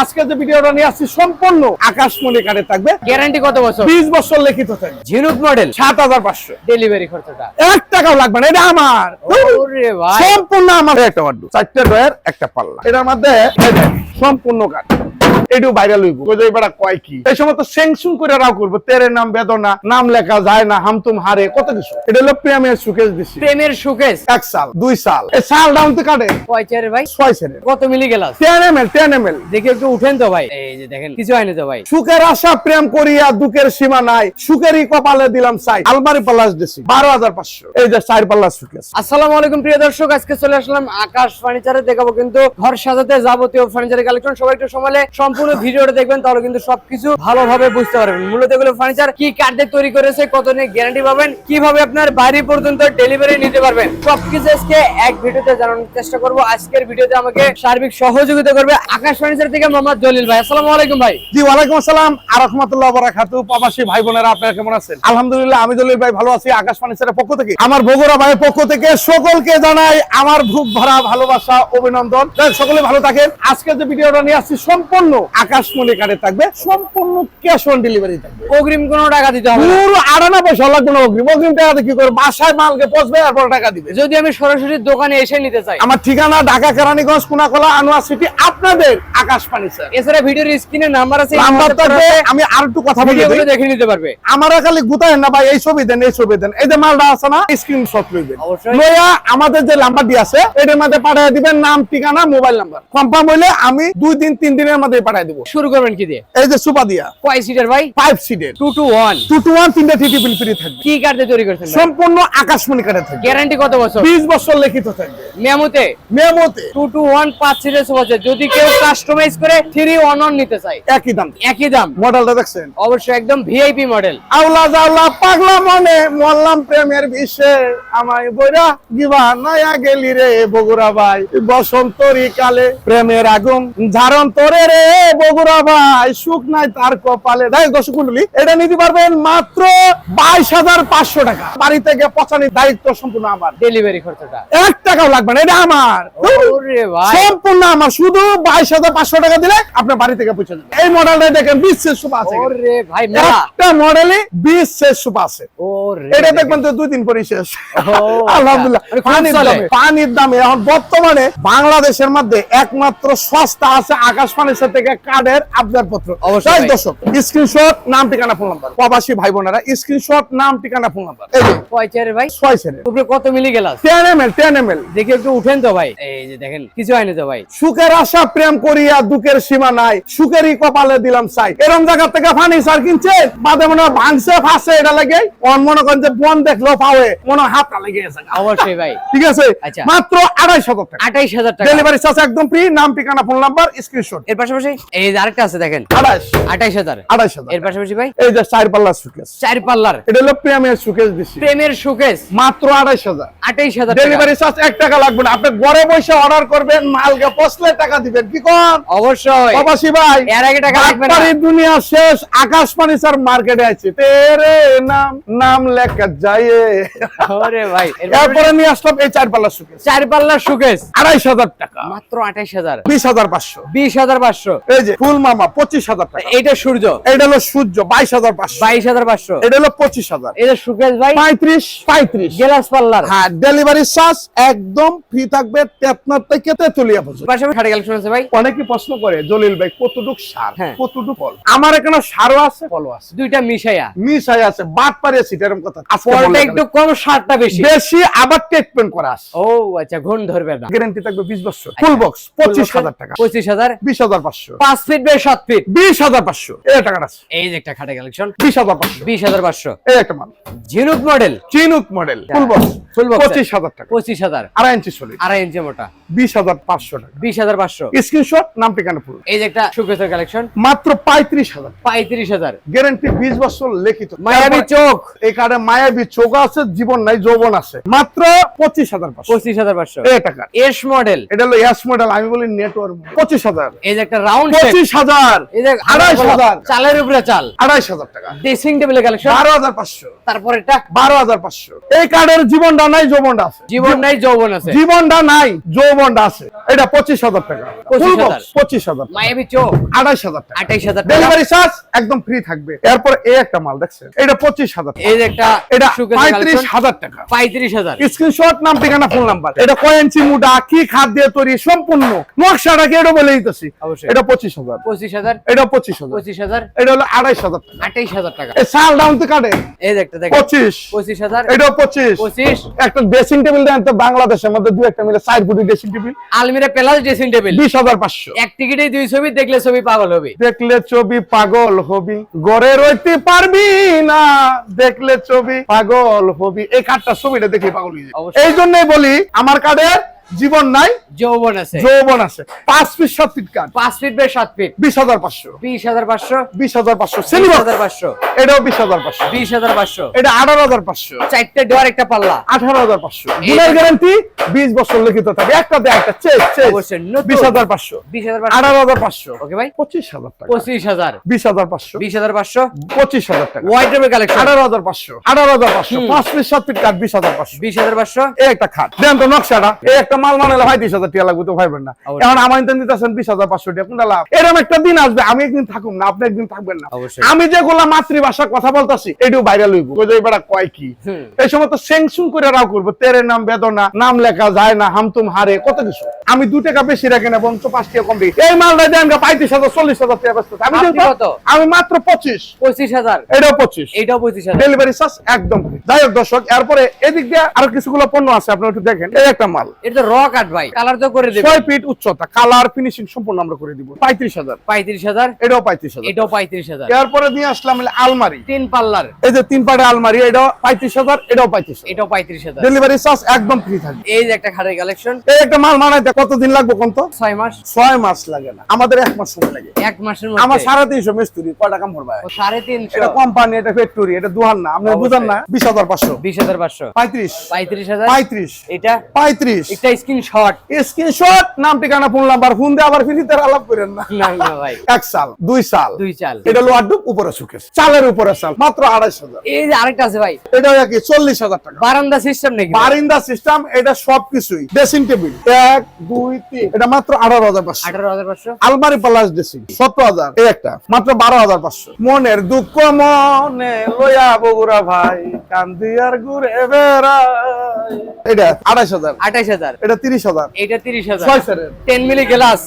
আজকে যে ভিডিওটা নিয়ে আসছি সম্পূর্ণ আকাশমণি কার্ডে থাকবে। গ্যারান্টি কত বছর? 20 বছর লিখিত থাকবে। ঝিনুক মডেল 7500। ডেলিভারি খরচটা 1 টাকাও লাগবে না, এটা আমার। ওরে ভাই, সম্পূর্ণ আমার। একটা ওয়ার্ড, 4টা ডয়ার, একটা পাল্লা। এটার মধ্যে এই দেখ, সম্পূর্ণ কাঠ। এটু ভাইরাল হইব, কই যাই বড় কয় কি এই সময় তো সেংসুং করে রাও করব। তেরে নাম বেদনা, নাম লেখা যায় না, হাম তুম হারে, কত কিছু। এটা হলো প্রেমের সুকেশ দিছি। প্রেমের শোকেস 1 সাল 2 সাল, এই সাল ডাউন তো কাটে কয় চেয়ারে ভাই? 6 সেরে কত মিলি গ্লাস? 10 ml। দেখি একটু উঠেন তো ভাই। এই যে দেখেন, কিছু হয়নি তো ভাই। সুখের আশা প্রেম করিয়া দুঃখের সীমা নাই, সুখেরই কপালে দিলাম সাই। আলমারি পাল্লাস দিছি 12500। এই যে 4 পাল্লা সুকেশ। আসসালামু আলাইকুম প্রিয় দর্শক, আজকে চলে আসলাম আকাশ ফার্নিচারে। দেখাবো কিন্তু ঘর সাজাতে যাবতীয় ফার্নিচারের কালেকশন। সবাই একটু সময় সম্পূর্ণ ভিডিওটা দেখবেন, তাহলে কিন্তু সবকিছু ভালোভাবে বুঝতে পারবেন। মূলত এগুলো ফার্নিচার কি কার্ডে তৈরি করেছে, কত নিয়ে গ্যারান্টি পাবেন, কিভাবে আপনার বাড়ি পর্যন্ত ডেলিভারি নিতে পারবেন, সবকিছু আজকে এক ভিডিওতে জানানোর চেষ্টা করব। আজকের ভিডিওতে আমাকে সার্বিক সহযোগিতা করবে আকাশ ফার্নিচার থেকে মোহাম্মদ জলিল ভাই। আসসালামু আলাইকুম ভাই। জি ওয়ালাইকুম আসসালাম ওয়া রাহমাতুল্লাহি ওয়া বারাকাতুহু। প্রবাসী ভাই বোনেরা আপনারা কেমন আছেন? আলহামদুলিল্লাহ আমি জলিল ভাই ভালো আছি। আকাশ ফার্নিচারের পক্ষ থেকে, আমার বগুড়া ভাইয়ের পক্ষ থেকে সকলকে জানাই আমার বুক ভরা ভালোবাসা, অভিনন্দন। সকলে ভালো থাকেন। আজকে যে ভিডিওটা নিয়ে আসছি সম্পূর্ণ আকাশমণি কার্ডে থাকবে, সম্পূর্ণ ক্যাশ অন ডেলিভারি থাকবে। অগ্রিম কোনো টাকা দিতে হবে না? পুরো 98 পয়সা লাগবে না অগ্রিম। অগ্রিম টাকা দিয়ে কি করে? বাসায় মালকে পৌঁছবে এরপর টাকা দিবে। যদি আমি সরাসরি দোকানে এসে নিতে চাই? আমার ঠিকানা ঢাকা কেরানীগঞ্জ কোনাকলা আনোয়ার সিটি, আপনাদের আকাশ ফার্নিচার। এছাড়া ভিডিওর স্ক্রিনে নাম্বার আছে, নাম্বার থাকবে। আমি আর একটু কথা বলি, ভিডিওগুলো দেখে নিতে পারবে। আমারা খালি গুতায় না ভাই, এই ছবি দেন, এই ছবি দেন, এই যে মালটা আছে না, স্ক্রিনশট লইবেন। অবশ্যই। লইয়া আমাদের যে নাম্বারটি আছে এটার মধ্যে পাঠিয়ে দিবেন, নাম, ঠিকানা, মোবাইল নাম্বার। কনফার্ম হইলে আমি 2 দিন 3 দিনের মধ্যে পাঠিয়ে দেব। শুরু করবেন কি দিয়ে? এই যে সুপা দিয়া কয় সিটার ভাই? 5 সিটের 2 to 1 2 to 1 তিনটা টিটিপিল ফ্রি থাকবে। কি কার্ডে তৈরি করছেন ভাই? সম্পূর্ণ আকাশমণি কার্ডে থাকবে। গ্যারান্টি কত বছর? 20 বছর লিখিত থাকবে। মেমোতে মেমোতে 2 to 1 5 সিটের সোফা সেট। যদি কেউ কাস্টমাইজ করে 3-1-1 নিতে চায়, একই দাম। একই দাম। মডেলটা দেখছেন? অবশ্যই একদম ভিআইপি মডেল। আউলা জাউলা পাগলা মনে মল্লাম প্রেমের বিষে, আমায় বইরা গিবা নয়া গেলি রে বগুড়া ভাই। বসন্তরি কালে প্রেমের আগুন ঝারণ তোরে রে বগুড়া ভাই, সুখ নাই তার কপালে। দেখ দর্শক মণ্ডলী, এটা নিতে পারবেন মাত্র 22,500 টাকা। বাড়ি থেকে পৌঁছানোর দায়িত্ব সম্পূর্ণ আমার। ডেলিভারি খরচটা 1 টাকাও লাগবে না, এটা আমার। ওরে ভাই, সম্পূর্ণ আমার। শুধু 22,500 টাকা দিলে আপনার বাড়ি থেকে পৌঁছে যাবে। এই মডেলটা দেখেন, 20 সেট সোফা আছে। ওরে ভাই মেলা, একটা মডেলে 20 সেট সোফা আছে। ওরে এটা দেখবেন তো 2 দিন পরে শেষ। আলহামদুলিল্লাহ। মানে খুব চলে। পানির দামে এখন বর্তমানে বাংলাদেশের মধ্যে একমাত্র সস্তা আছে আকাশ ফার্নিচার থেকে কার্ডের আবদারপত্র। অবশ্যই ভাই। দর্শক স্ক্রিনশট, নাম, ঠিকানা, ফোন নাম্বার। প্রবাসী ভাই বোনেরা স্ক্রিনশট, নাম, ঠিকানা, ফোন নাম্বার। এই যে কয় চেয়ারে ভাই? 6 সেরে উপরে কত মিলি গ্লাস? 10 ml। দেখি একটু উঠেন তো ভাই। এই যে দেখেন, কিছু হয়নি তো ভাই। সুখের আশা প্রেম করিয়া দুঃখের সীমা নাই, সুখেরই কপালে দিলাম সাই। এরকম জায়গা থেকে ফার্নিচার কিনছে, বাদে মনে হয় ভাঙছে ফাঁসে, এটা লাগে মনে করেন যে বন দেখলো পাওয়ে মনে হয় হাতটা লেগে গেছে। অবশ্যই ভাই। ঠিক আছে, আচ্ছা। মাত্র 2,500 টাকা। 28,000 টাকা ডেলিভারি চার্জ একদম ফ্রি। নাম, ঠিকানা, ফোন নাম্বার, স্ক্রিনশট। এর পাশাপাশি এই যে আরেকটা আছে দেখেন, 28,000। 28,000 এর পাশাপাশি ভাই এই যে 4 পাল্লা সুকেস, 4 পাল্লার এটা হলো প্রেমের সুকেস দিছি, প্রেমের শোকেস মাত্র 28,000। 28,000 টাকা। ডেলিভারি চার্জ 1 টাকা লাগবে না। আপনি ঘরে বসে অর্ডার করবেন, মালকে পৌঁছলে টাকা দিবেন। কি কোন? অবশ্যই। প্রবাসী ভাই, এর আগে টাকা লাগবে না। বাটপাড়ির দুনিয়া শেষ, আকাশ ফার্নিচার মার্কেটে আছে। তেরে নাম, নাম লেখা যায়। ওরে ভাই, এরপরে নিয়ে আসলাম এই 4 পাল্লা সুকেস, 4 পাল্লার শোকেস 2,500 টাকা। মাত্র 28,000। 20,500। 20,500। এই যে ফুল মামা 25,000 টাকা। এইটা সূর্য, এটা হলো সূর্য 22,500। 22,500। এটা হলো 25,000। এটা শোকেস ভাই 35। গ্লাস পাল্লার। হ্যাঁ, ডেলিভারি চার্জ একদম ফ্রি থাকবে। 53 থেকে তেতুলিয়া পর্যন্ত। পাশাপাশি শাড়ি কালেকশন আছে ভাই। অনেকে প্রশ্ন করে জলিল ভাই কতটুক সার, হ্যাঁ। কতটুক ফল। আমার এখানে সারও আছে, ফলও আছে, দুইটা মিশাইয়া। মিশাই আছে। বাট পারে সিট এরকম কথা। আজকে ফলটা বললাম একটু কম, সারটা বেশি। বেশি, আবার ট্রিটমেন্ট করা আছে। ও আচ্ছা, ঘুণ ধরবে না। গ্যারান্টি থাকবে 20 বছর। ফুল বক্স 25,000 টাকা। 25,000। 20,500। 5 ফিট বাই 7 ফিট। 20,500। এই টাকাটা আছে। এই যে একটা খাটে কালেকশন 20,500। 20,500। এই একটা মাল ঝিনুক মডেল, চিনুক model full box full box 25,000 টাকা। 25,000। 2.5 ইঞ্চি সলিড 2.5 ইঞ্চি মোটা 20,500 টাকা। 20,500। স্ক্রিনশট, নাম, ঠিকানা, ফুল। এই যে একটা শোকেসের কালেকশন মাত্র 35,000। 35,000। গ্যারান্টি 20 বছর লিখিত। মায়াবী চোখ এই কার্ডে মায়াবী চোখ আছে, জীবন নাই, যৌবন আছে। মাত্র 25,500। 25,500। এই টাকা। এস মডেল, এটা হলো এস মডেল, আমি বলি নেটওয়ার্ক 25,000। এই যে একটা রাউন্ড 25,000 এই যে 28,000 চালের উপরে চাল 28,000 টাকা। ড্রেসিং টেবিলের কালেকশন 12,500 তারপর এটা 12,500। এই কার্ডের জীবনটা নাই, যৌবনটা আছে। জীবন নাই যৌবন আছে জীবনটা নাই, যৌবনটা আছে। এটা 25,000 টাকা। 25,000 25,000 টাকা। মায়াবী চোখ 28,000 টাকা। 28,000 টাকা। ডেলিভারি চার্জ একদম ফ্রি থাকবে। এরপর এই একটা মাল দেখছেন, এটা 25,000 টাকা। এই যে একটা এটা শোকেসের 35,000 টাকা। 35,000 স্ক্রিনশট, নাম, ঠিকানা, ফোন নাম্বার। এটা কয় ইঞ্চি মুডা, কি খাদ দিয়ে তৈরি, সম্পূর্ণ নকশাটা কি এটা বলে দিতেছি। অবশ্যই। এটা 25,000। 25,000 এটা 25,000। 25,000 এটা হলো 28,000 টাকা। 28,000 টাকা। এই সাল ডাউন তো কাটে এই যে একটা দেখেন 25। 25,000 এটা 25। 25 একটা ড্রেসিং টেবিল দেন তো বাংলাদেশের মধ্যে দুই একটা মিলে 4 ফুটি ড্রেসিং টেবিল আলমিরা প্লাস ড্রেসিং টেবিল 20,500। এক টিকিটে দুই ছবি দেখলে ছবি পাগল হবে। দেখলে ছবি পাগল হবি, গড়ে রইতে পারবি না, দেখলে ছবি পাগল হবি। এই কার্ডটা ছবিটা দেখে পাগল হয়ে যায়। অবশ্যই। এই জন্যই বলি আমার কার্ডে জীবন নাই, যৌবন আছে। যৌবন আছে। 5 feet 7 feet card 5 feet by 7 feet 20,500। 20,500 20,500 silver 20,500 এটাও 20,500। 20,500 এটা 18,500। চারটে ডোর একটা পাল্লা 18,500। গুণের গ্যারান্টি 20 বছর লিখিত থাকে। একটা দেয় একটা চেক চেক অবশ্যই নতুন। 20,500। 20,500 18,500। ওকে ভাই 25,000 টাকা। 25,000 20,500। 20,500 25,000 টাকা। ওয়াইড্রোবের কালেকশন 18,500। 18,500। 5 ফিট 7 ফিট কাঠ 20,500। 20,500 এই একটা খাট দেন তো নকশাটা। এই একটা মাল মানালে 35,000 টাকা লাগবে, তো ভাইবেন না। অবশ্যই। এখন আমার ইন্টারনেট দিতেছেন 20,500 টাকা, কোনটা লাভ? এরকম একটা দিন আসবে আমি একদিন থাকুম না, আপনি একদিন থাকবেন না। অবশ্যই। আমি যেগুলা মাতৃভাষা কথা বলতাছি এটাও ভাইরাল হইব। কই যে এবারে কয় কি এই সময় তো সেংসুং করে রাও করব, তেরে নাম বেদনা, নাম লেখা যায় না, হাম তুম হারে, কত কিছু। আমি 2 টাকা বেশি রাখি না, বরঞ্চ 5 টাকা কম দিই। এই মালটা দেন 35,000 40,000 টাকা বেচতে। আমি আপনি দেব কত? আমি মাত্র 25। 25,000 এটাও 25। এইটাও 25,000 ডেলিভারি চার্জ একদম free। যাই হোক দর্শক, এরপরে এদিক দিয়ে আরো কিছুগুলো পণ্য আছে, আপনারা একটু দেখেন। এই একটা মাল এটা তো র কাট ভাই, কালার তো করে দেবে। 6 ফিট উচ্চতা, কালার ফিনিশিং সম্পূর্ণ আমরা করে দিব 35,000। 35,000 এটাও 35,000। এটাও 35,000 এরপরে নিয়ে আসলাম হলো আলমারি। 3 পাল্লার এই যে 3 পাটের আলমারি, এটাও 35,000। এটাও 35,000। এটাও 35,000 ডেলিভারি চার্জ একদম ফ্রি থাকবে। এই যে একটা খাটের কালেকশন এই একটা মাল বানাইতে কতদিন লাগবে কোন তো? 6 মাস 6 মাস লাগে না, আমাদের 1 মাস সময় লাগে। 1 মাসের আমার মধ্যে 350 মিস্ত্রি কয় টাকা ভরবে? 350 এটা কোম্পানি, এটা ফ্যাক্টরি, এটা দুহান না, আপনি অবশ্যই। বুঝেন না। 20,500। 20,500 35 35,000 35 এটা 35। একটা স্ক্রিনশট স্ক্রিনশট, নাম, ঠিকানা, ফোন নাম্বার, ফোন দিয়ে আবার ফিরিতে আলাপ করেন না। না না ভাই 1 সাল 2 সাল 2 চাল এটা হলো আড্ডুপ, উপরে সুকেস, চালের উপরে চাল, মাত্র 2,500। এই যে আরেকটা আছে ভাই, এটা কি 40,000 টাকা। বারান্দা সিস্টেম নাকি? বারিন্দা সিস্টেম, এটা সবকিছুই। ড্রেসিং টেবিল 1 2 3, এটা মাত্র 18,500। 18,500 আলমারি প্লাস ড্রেসিং 17,000। এই একটা মাত্র 12,500। মনের দুঃখ মনে লইয়া বগুড়া ভাই কান্দিয়ার ঘুরে বেড়াই। এটা 28,000। 28,000 এটা 30,000। এটা 30,000 6 সেরের। 10 মিলি গ্লাস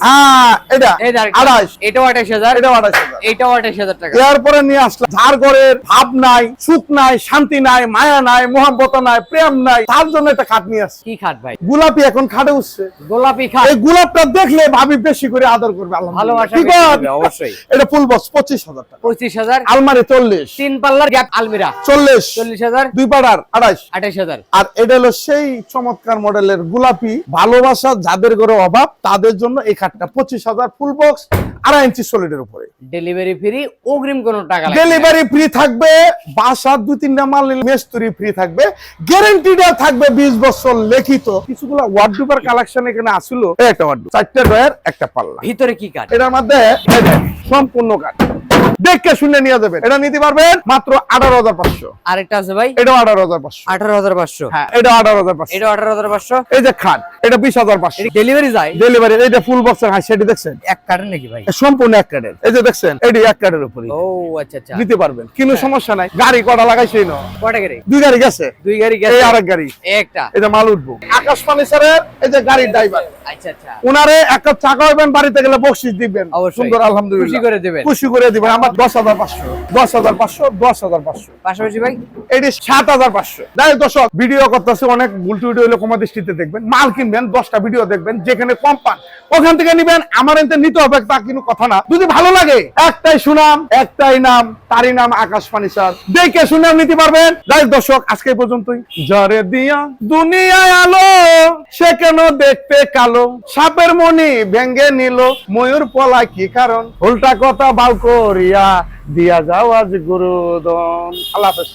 এটা এই যে আরেকটা। 28। এটাও 28,000 এটাও 28,000। এটাও 28,000 টাকা। এরপরে নিয়ে আসলাম ঝাড়গড়ের ভাব নাই, সুখ নাই, শান্তি নাই, মায়া নাই, মোহাম্মত নাই, প্রেম নাই, তার জন্য একটা খাট নিয়ে আসছে। কি খাট ভাই? গোলাপি এখন খাটে উঠছে। গোলাপি খাট এই গোলাপটা দেখলে ভাবি বেশি করে আদর করবে। ভালোবাসা ঠিক বেশি আছে? দিবে, অবশ্যই। এটা ফুল বক্স 25,000 টাকা। 25,000 আলমারি 40। 3 পাল্লার গ্যাপ আলমিরা 40। 40,000 2 পাড়ার 28। 28,000 আর এটা হলো সেই চমৎকার মডেলের গোলাপি, ভালোবাসা যাদের ঘরে অভাব তাদের জন্য এই খাটটা 25,000। ফুল বক্স 2.5 ইঞ্চি সলিডের উপরে। ডেলিভারি ফ্রি, অগ্রিম কোনো টাকা লাগবে না। ডেলিভারি ফ্রি থাকবে, বাসা 2-3টা মাল নিলে মেস্তুরি ফ্রি থাকবে, গ্যারান্টিটা থাকবে 20 বছর লিখিত। কিছুগুলো ওয়ার্ডরোবের কালেকশন এখানে আসলো। এই একটা ওয়ার্ডরোব, 4টা ড্রয়ার, একটা পাল্লা। ভিতরে কি কাট? এটার মধ্যে এই যে সম্পূর্ণ কাঠ, দেখে শুনে নিয়ে যাবেন। এটা নিতে পারবেন মাত্র 18,500। আরেকটা আছে ভাই এটাও 18,500। 18,500 হ্যাঁ, এটা 18,500। এটা 18,500 এই যে খাট, এটা 20,500। ডেলিভারি যায় ডেলিভারি। এই যে ফুল বক্সের হাই সেটি দেখছেন, এক কাটের নাকি ভাই? সম্পূর্ণ এক কাঠের। এই যে দেখছেন, এটি এক কাঠের উপরে ও আচ্ছা আচ্ছা। নিতে পারবেন, কোনো সমস্যা নাই। গাড়ি কটা লাগাইছেই না, কয়টা গাড়ি? 2 গাড়ি গেছে, 2 গাড়ি এই গেছে, আরেক গাড়ি, একটা। এটা মাল উঠবো। আকাশ ফার্নিচারের এই যে গাড়ির ড্রাইভার, আচ্ছা আচ্ছা, উনারে একটা চাকা হইবেন, বাড়িতে গেলে বকশিশ দিবেন। অবশ্যই। সুন্দর, আলহামদুলিল্লাহ, খুশি করে দিবেন। খুশি করে দিবেন। আমার 10,500 10,500 10,500। পাশাপাশি ভাই এটি 7,500। যাই হোক দর্শক, ভিডিও করতেছে অনেক, ভুল টুটি হলে ক্ষমা দৃষ্টিতে দেখবেন। মাল কিনবেন, 10টা ভিডিও দেখবেন, যেখানে কম পান ওখান থেকে নিবেন। আমার এতে নিতে হবে তা কিন্তু কথা না। যদি ভালো লাগে, একটাই সুনাম, একটাই নাম, তারই নাম আকাশ ফার্নিচার। দেখে শুনে নিতে পারবেন। যাই হোক দর্শক, আজকে এই পর্যন্তই। যারে দিয়া দুনিয়ায় আলো, সে কেন দেখতে কালো, সাপের মনি ভেঙ্গে নিল, ময়ূর পলায় কি কারণ, উল্টা কথা বাল করিয়া দিয়া যাও আজ গুরুদন। আল্লাহ হাফেজ।